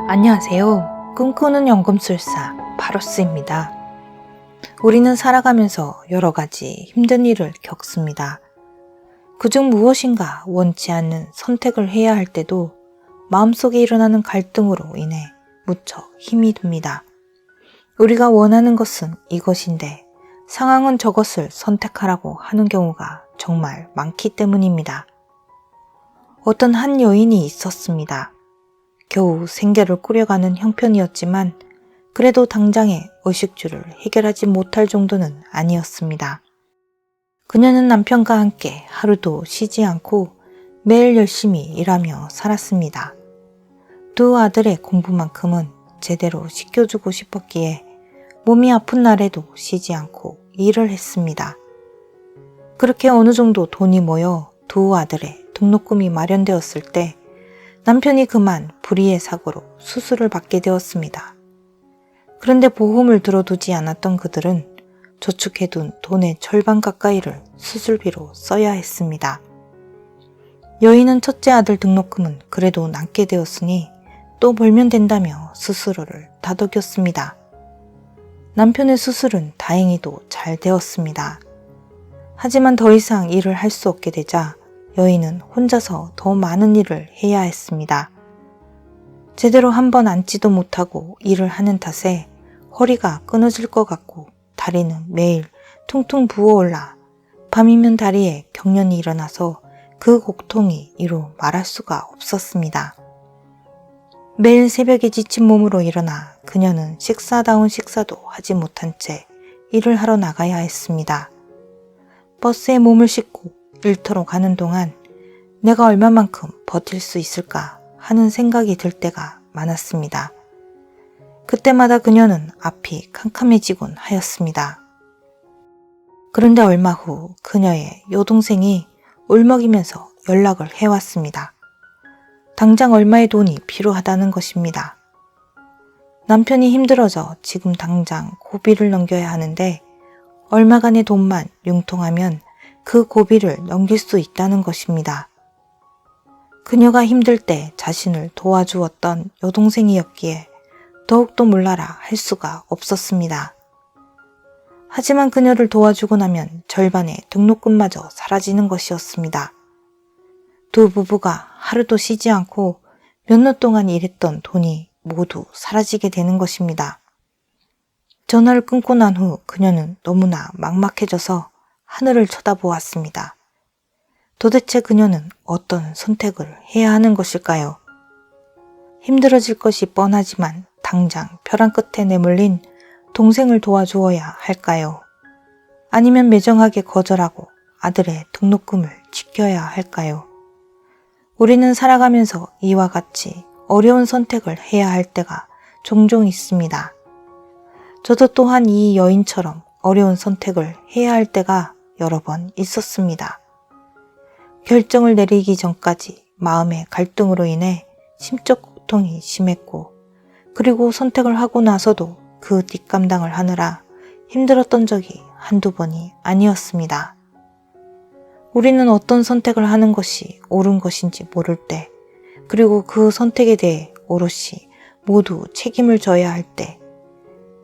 안녕하세요. 꿈꾸는 연금술사 바로스입니다. 우리는 살아가면서 여러 가지 힘든 일을 겪습니다. 그중 무엇인가 원치 않는 선택을 해야 할 때도 마음속에 일어나는 갈등으로 인해 무척 힘이 듭니다. 우리가 원하는 것은 이것인데 상황은 저것을 선택하라고 하는 경우가 정말 많기 때문입니다. 어떤 한 여인이 있었습니다. 겨우 생계를 꾸려가는 형편이었지만 그래도 당장의 의식주를 해결하지 못할 정도는 아니었습니다. 그녀는 남편과 함께 하루도 쉬지 않고 매일 열심히 일하며 살았습니다. 두 아들의 공부만큼은 제대로 시켜주고 싶었기에 몸이 아픈 날에도 쉬지 않고 일을 했습니다. 그렇게 어느 정도 돈이 모여 두 아들의 등록금이 마련되었을 때 남편이 그만 불의의 사고로 수술을 받게 되었습니다. 그런데 보험을 들어두지 않았던 그들은 저축해둔 돈의 절반 가까이를 수술비로 써야 했습니다. 여인은 첫째 아들 등록금은 그래도 남게 되었으니 또 벌면 된다며 스스로를 다독였습니다. 남편의 수술은 다행히도 잘 되었습니다. 하지만 더 이상 일을 할 수 없게 되자 여인은 혼자서 더 많은 일을 해야 했습니다. 제대로 한 번 앉지도 못하고 일을 하는 탓에 허리가 끊어질 것 같고 다리는 매일 퉁퉁 부어올라 밤이면 다리에 경련이 일어나서 그 고통이 이루 말할 수가 없었습니다. 매일 새벽에 지친 몸으로 일어나 그녀는 식사다운 식사도 하지 못한 채 일을 하러 나가야 했습니다. 버스에 몸을 싣고 일터로 가는 동안 내가 얼마만큼 버틸 수 있을까 하는 생각이 들 때가 많았습니다. 그때마다 그녀는 앞이 캄캄해지곤 하였습니다. 그런데 얼마 후 그녀의 여동생이 울먹이면서 연락을 해왔습니다. 당장 얼마의 돈이 필요하다는 것입니다. 남편이 힘들어져 지금 당장 고비를 넘겨야 하는데 얼마간의 돈만 융통하면 그 고비를 넘길 수 있다는 것입니다. 그녀가 힘들 때 자신을 도와주었던 여동생이었기에 더욱더 몰라라 할 수가 없었습니다. 하지만 그녀를 도와주고 나면 절반의 등록금마저 사라지는 것이었습니다. 두 부부가 하루도 쉬지 않고 몇 년 동안 일했던 돈이 모두 사라지게 되는 것입니다. 전화를 끊고 난 후 그녀는 너무나 막막해져서 하늘을 쳐다보았습니다. 도대체 그녀는 어떤 선택을 해야 하는 것일까요? 힘들어질 것이 뻔하지만 당장 벼랑 끝에 내몰린 동생을 도와주어야 할까요? 아니면 매정하게 거절하고 아들의 등록금을 지켜야 할까요? 우리는 살아가면서 이와 같이 어려운 선택을 해야 할 때가 종종 있습니다. 저도 또한 이 여인처럼 어려운 선택을 해야 할 때가 여러 번 있었습니다. 결정을 내리기 전까지 마음의 갈등으로 인해 심적 고통이 심했고 그리고 선택을 하고 나서도 그 뒷감당을 하느라 힘들었던 적이 한두 번이 아니었습니다. 우리는 어떤 선택을 하는 것이 옳은 것인지 모를 때 그리고 그 선택에 대해 오롯이 모두 책임을 져야 할 때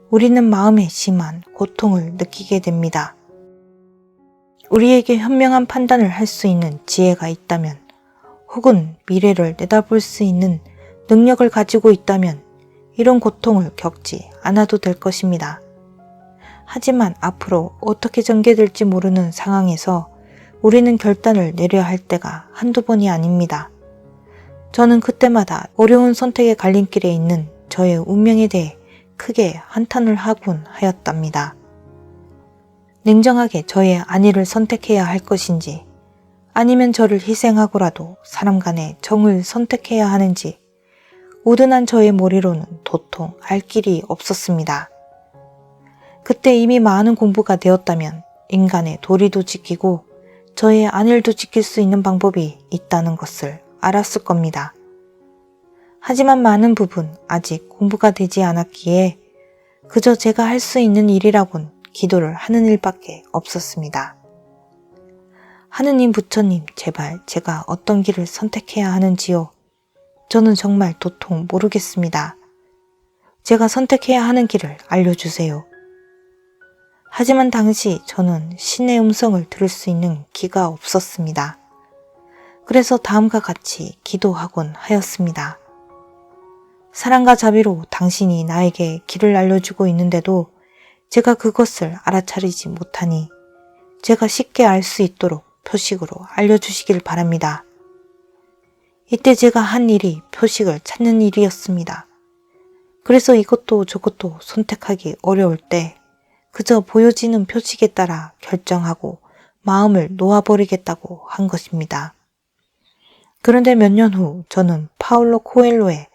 우리는 마음에 심한 고통을 느끼게 됩니다. 우리에게 현명한 판단을 할 수 있는 지혜가 있다면 혹은 미래를 내다볼 수 있는 능력을 가지고 있다면 이런 고통을 겪지 않아도 될 것입니다. 하지만 앞으로 어떻게 전개될지 모르는 상황에서 우리는 결단을 내려야 할 때가 한두 번이 아닙니다. 저는 그때마다 어려운 선택의 갈림길에 있는 저의 운명에 대해 크게 한탄을 하곤 하였답니다. 냉정하게 저의 안위를 선택해야 할 것인지 아니면 저를 희생하고라도 사람 간의 정을 선택해야 하는지 우둔한 저의 머리로는 도통 알 길이 없었습니다. 그때 이미 많은 공부가 되었다면 인간의 도리도 지키고 저의 안위도 지킬 수 있는 방법이 있다는 것을 알았을 겁니다. 하지만 많은 부분 아직 공부가 되지 않았기에 그저 제가 할 수 있는 일이라곤 기도를 하는 일밖에 없었습니다. 하느님 부처님 제발 제가 어떤 길을 선택해야 하는지요. 저는 정말 도통 모르겠습니다. 제가 선택해야 하는 길을 알려주세요. 하지만 당시 저는 신의 음성을 들을 수 있는 귀가 없었습니다. 그래서 다음과 같이 기도하곤 하였습니다. 사랑과 자비로 당신이 나에게 길을 알려주고 있는데도 제가 그것을 알아차리지 못하니 제가 쉽게 알 수 있도록 표식으로 알려주시길 바랍니다. 이때 제가 한 일이 표식을 찾는 일이었습니다. 그래서 이것도 저것도 선택하기 어려울 때 그저 보여지는 표식에 따라 결정하고 마음을 놓아버리겠다고 한 것입니다. 그런데 몇 년 후 저는 파울로 코엘로의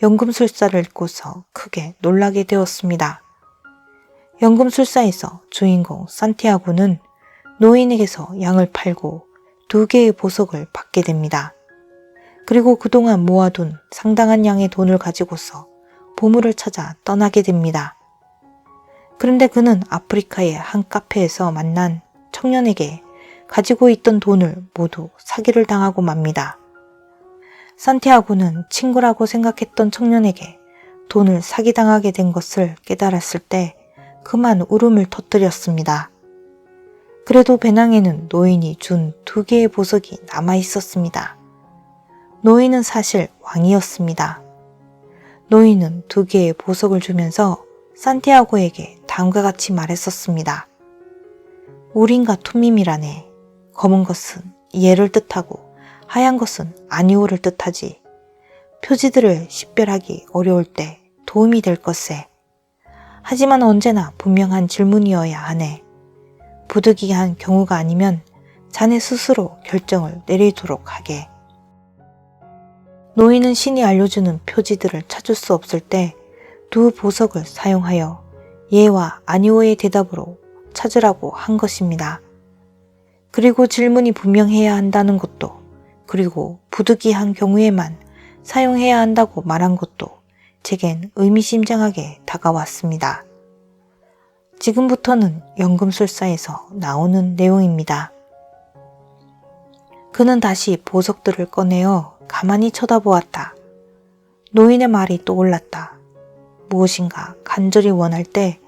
연금술사를 읽고서 크게 놀라게 되었습니다. 연금술사에서 주인공 산티아고는 노인에게서 양을 팔고 2개의 보석을 받게 됩니다. 그리고 그동안 모아둔 상당한 양의 돈을 가지고서 보물을 찾아 떠나게 됩니다. 그런데 그는 아프리카의 한 카페에서 만난 청년에게 가지고 있던 돈을 모두 사기를 당하고 맙니다. 산티아고는 친구라고 생각했던 청년에게 돈을 사기당하게 된 것을 깨달았을 때 그만 울음을 터뜨렸습니다. 그래도 배낭에는 노인이 준 2개의 보석이 남아 있었습니다. 노인은 사실 왕이었습니다. 노인은 2개의 보석을 주면서 산티아고에게 다음과 같이 말했었습니다. 우린과 투밈이라네. 검은 것은 예를 뜻하고 하얀 것은 아니오를 뜻하지. 표지들을 식별하기 어려울 때 도움이 될 것에. 하지만 언제나 분명한 질문이어야 하네. 부득이한 경우가 아니면 자네 스스로 결정을 내리도록 하게. 노인은 신이 알려주는 표지들을 찾을 수 없을 때 2 보석을 사용하여 예와 아니오의 대답으로 찾으라고 한 것입니다. 그리고 질문이 분명해야 한다는 것도, 그리고 부득이한 경우에만 사용해야 한다고 말한 것도 제겐 의미심장하게 다가왔습니다. 지금부터는 연금술사에서 나오는 내용입니다. 그는 다시 보석들을 꺼내어 가만히 쳐다보았다. 노인의 말이 떠올랐다. 무엇인가 간절히 원할 때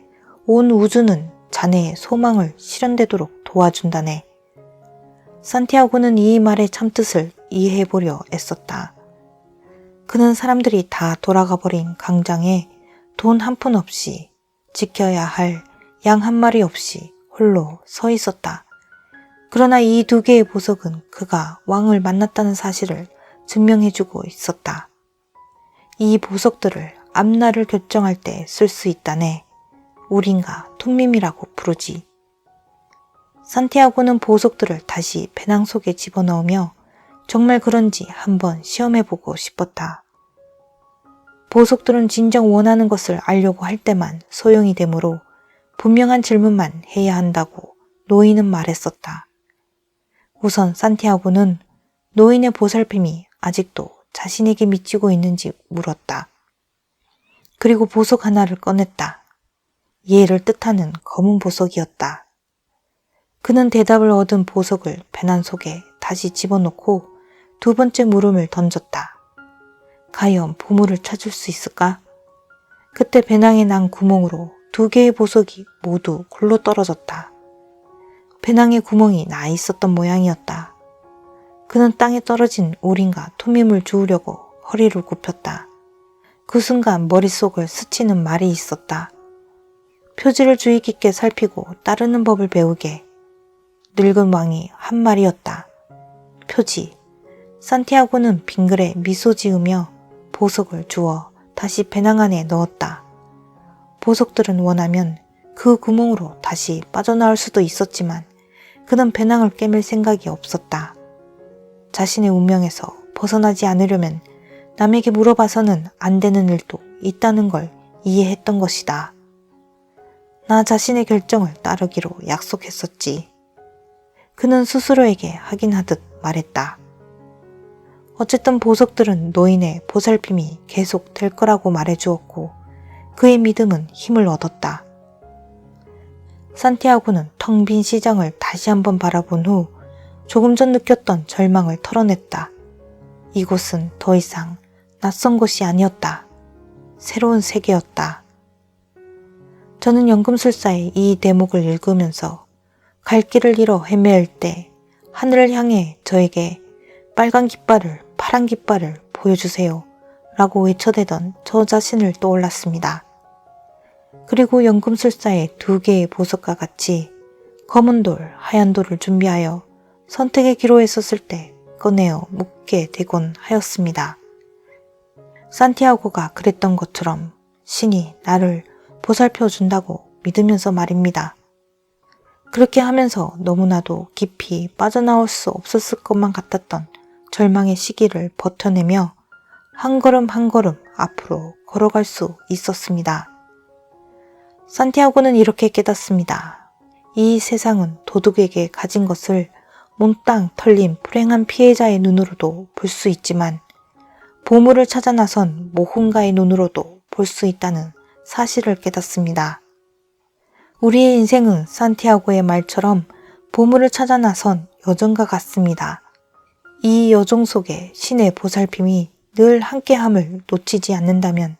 온 우주는 자네의 소망을 실현되도록 도와준다네. 산티아고는 이 말의 참뜻을 이해해보려 애썼다. 그는 사람들이 다 돌아가 버린 광장에 돈 한 푼 없이 지켜야 할 양 한 마리 없이 홀로 서 있었다. 그러나 이 2개의 보석은 그가 왕을 만났다는 사실을 증명해주고 있었다. 이 보석들을 앞날을 결정할 때 쓸 수 있다네. 우린가 툰밈이라고 부르지. 산티아고는 보석들을 다시 배낭 속에 집어넣으며 정말 그런지 한번 시험해보고 싶었다. 보석들은 진정 원하는 것을 알려고 할 때만 소용이 되므로 분명한 질문만 해야 한다고 노인은 말했었다. 우선 산티아고는 노인의 보살핌이 아직도 자신에게 미치고 있는지 물었다. 그리고 보석 하나를 꺼냈다. 예를 뜻하는 검은 보석이었다. 그는 대답을 얻은 보석을 배낭 속에 다시 집어넣고 2번째 물음을 던졌다. 과연 보물을 찾을 수 있을까? 그때 배낭에 난 구멍으로 2개의 보석이 모두 굴러 떨어졌다. 배낭에 구멍이 나 있었던 모양이었다. 그는 땅에 떨어진 우린과 투밈을 주우려고 허리를 굽혔다. 그 순간 머릿속을 스치는 말이 있었다. 표지를 주의 깊게 살피고 따르는 법을 배우게. 늙은 왕이 한 말이었다. 표지. 산티아고는 빙그레 미소 지으며 보석을 주워 다시 배낭 안에 넣었다. 보석들은 원하면 그 구멍으로 다시 빠져나올 수도 있었지만 그는 배낭을 깨맬 생각이 없었다. 자신의 운명에서 벗어나지 않으려면 남에게 물어봐서는 안 되는 일도 있다는 걸 이해했던 것이다. 나 자신의 결정을 따르기로 약속했었지. 그는 스스로에게 확인하듯 말했다. 어쨌든 보석들은 노인의 보살핌이 계속 될 거라고 말해주었고 그의 믿음은 힘을 얻었다. 산티아고는 텅 빈 시장을 다시 한번 바라본 후 조금 전 느꼈던 절망을 털어냈다. 이곳은 더 이상 낯선 곳이 아니었다. 새로운 세계였다. 저는 연금술사의 이 대목을 읽으면서 갈 길을 잃어 헤매일 때 하늘을 향해 저에게 빨간 깃발을, 파란 깃발을 보여주세요 라고 외쳐대던 저 자신을 떠올랐습니다. 그리고 연금술사의 2개의 보석과 같이 검은 돌, 하얀 돌을 준비하여 선택의 기로에 섰을 때 꺼내어 묻게 되곤 하였습니다. 산티아고가 그랬던 것처럼 신이 나를 보살펴 준다고 믿으면서 말입니다. 그렇게 하면서 너무나도 깊이 빠져나올 수 없었을 것만 같았던 절망의 시기를 버텨내며 한 걸음 한 걸음 앞으로 걸어갈 수 있었습니다. 산티아고는 이렇게 깨닫습니다. 이 세상은 도둑에게 가진 것을 몽땅 털린 불행한 피해자의 눈으로도 볼 수 있지만 보물을 찾아 나선 모험가의 눈으로도 볼 수 있다는 사실을 깨닫습니다. 우리의 인생은 산티아고의 말처럼 보물을 찾아 나선 여정과 같습니다. 이 여정 속에 신의 보살핌이 늘 함께함을 놓치지 않는다면,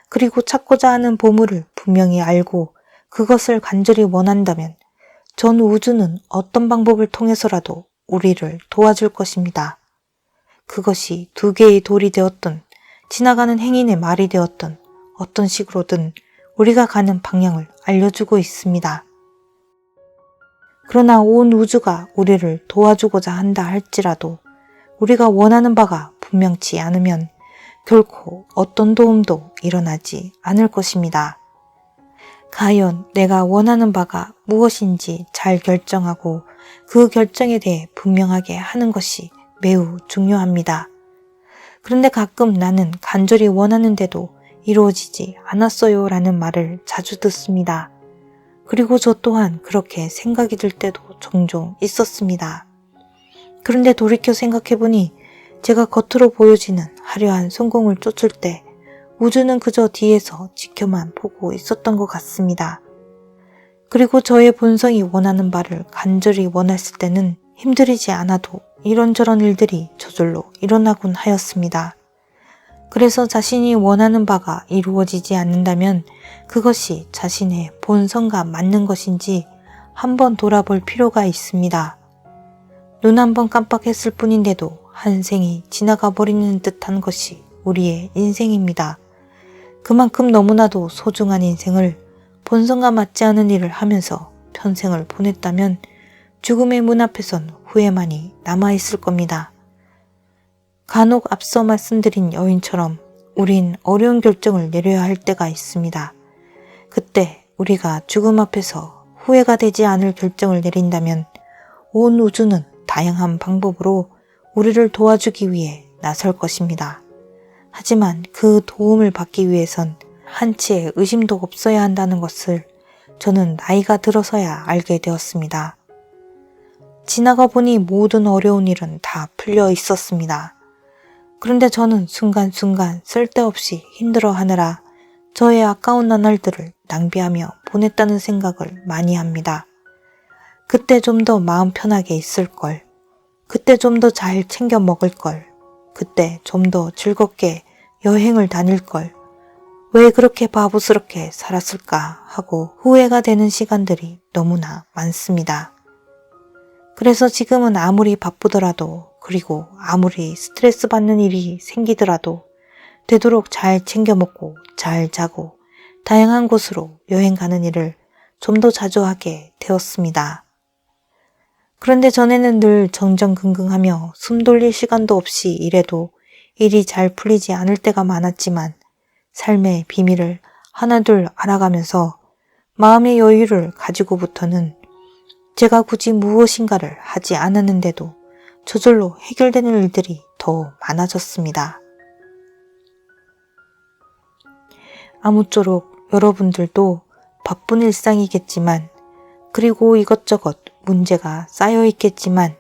그리고 찾고자 하는 보물을 분명히 알고 그것을 간절히 원한다면 전 우주는 어떤 방법을 통해서라도 우리를 도와줄 것입니다. 그것이 2개의 돌이 되었든 지나가는 행인의 말이 되었든 어떤 식으로든 우리가 가는 방향을 알려주고 있습니다. 그러나 온 우주가 우리를 도와주고자 한다 할지라도 우리가 원하는 바가 분명치 않으면 결코 어떤 도움도 일어나지 않을 것입니다. 과연 내가 원하는 바가 무엇인지 잘 결정하고 그 결정에 대해 분명하게 하는 것이 매우 중요합니다. 그런데 가끔 나는 간절히 원하는데도 이루어지지 않았어요 라는 말을 자주 듣습니다. 그리고 저 또한 그렇게 생각이 들 때도 종종 있었습니다. 그런데 돌이켜 생각해보니 제가 겉으로 보여지는 화려한 성공을 쫓을 때 우주는 그저 뒤에서 지켜만 보고 있었던 것 같습니다. 그리고 저의 본성이 원하는 바를 간절히 원했을 때는 힘들이지 않아도 이런저런 일들이 저절로 일어나곤 하였습니다. 그래서 자신이 원하는 바가 이루어지지 않는다면 그것이 자신의 본성과 맞는 것인지 한번 돌아볼 필요가 있습니다. 눈 한 번 깜빡했을 뿐인데도 한 생이 지나가 버리는 듯한 것이 우리의 인생입니다. 그만큼 너무나도 소중한 인생을 본성과 맞지 않은 일을 하면서 평생을 보냈다면 죽음의 문 앞에선 후회만이 남아있을 겁니다. 간혹 앞서 말씀드린 여인처럼 우린 어려운 결정을 내려야 할 때가 있습니다. 그때 우리가 죽음 앞에서 후회가 되지 않을 결정을 내린다면 온 우주는 다양한 방법으로 우리를 도와주기 위해 나설 것입니다. 하지만 그 도움을 받기 위해선 한치의 의심도 없어야 한다는 것을 저는 나이가 들어서야 알게 되었습니다. 지나가 보니 모든 어려운 일은 다 풀려 있었습니다. 그런데 저는 순간순간 쓸데없이 힘들어하느라 저의 아까운 나날들을 낭비하며 보냈다는 생각을 많이 합니다. 그때 좀 더 마음 편하게 있을 걸, 그때 좀 더 잘 챙겨 먹을 걸, 그때 좀 더 즐겁게 여행을 다닐 걸, 왜 그렇게 바보스럽게 살았을까 하고 후회가 되는 시간들이 너무나 많습니다. 그래서 지금은 아무리 바쁘더라도, 그리고 아무리 스트레스 받는 일이 생기더라도 되도록 잘 챙겨 먹고 잘 자고 다양한 곳으로 여행 가는 일을 좀 더 자주 하게 되었습니다. 그런데 전에는 늘 정정긍긍하며 숨 돌릴 시간도 없이 일해도 일이 잘 풀리지 않을 때가 많았지만 삶의 비밀을 하나둘 알아가면서 마음의 여유를 가지고부터는 제가 굳이 무엇인가를 하지 않았는데도 저절로 해결되는 일들이 더 많아졌습니다. 아무쪼록 여러분들도 바쁜 일상이겠지만, 그리고 이것저것 문제가 쌓여 있겠지만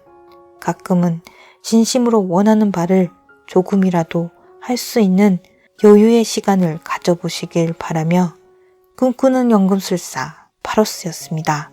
가끔은 진심으로 원하는 바를 조금이라도 할 수 있는 여유의 시간을 가져보시길 바라며, 꿈꾸는 연금술사 파로스였습니다.